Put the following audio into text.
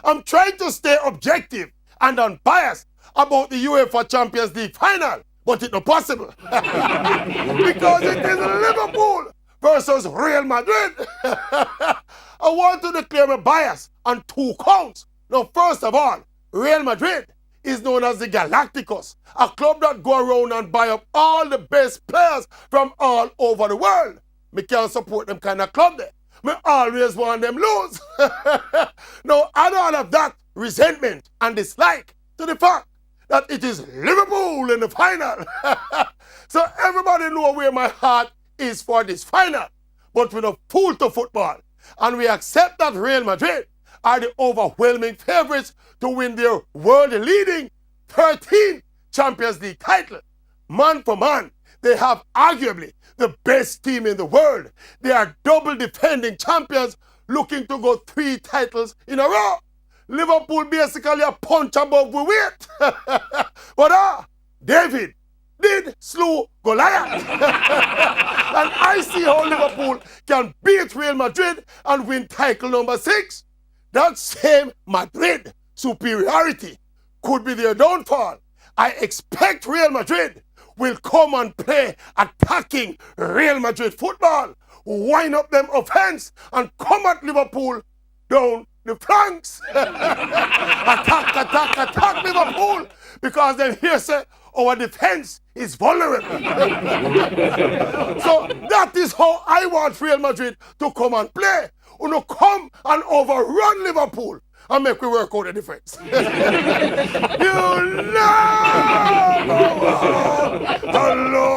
I'm trying to stay objective and unbiased about the UEFA Champions League final, but it's not possible. Because it is Liverpool versus Real Madrid. I want to declare my bias on 2 counts. Now, first of all, Real Madrid is known as the Galacticos, a club that go around and buy up all the best players from all over the world. Me can't support them kind of club there. Me always want them lose. Now, add all of that resentment and dislike to the fact that it is Liverpool in the final. So everybody know where my heart is for this final. But we're not fool to football. And we accept that Real Madrid are the overwhelming favorites to win their world-leading 13th Champions League title. Man for man, they have arguably the best team in the world. They are double defending champions looking to go 3 titles in a row. Liverpool basically a punch above the weight. But David did slew Goliath. And I see how Liverpool can beat Real Madrid and win title number 6. That same Madrid superiority could be their downfall. I expect Real Madrid will come and play attacking Real Madrid football, wind up them offense, and come at Liverpool down the flanks. Attack Liverpool, because then here say our defense is vulnerable. So that is how I want Real Madrid to come and play. You come and overrun Liverpool and make we work out the difference. You know, hello.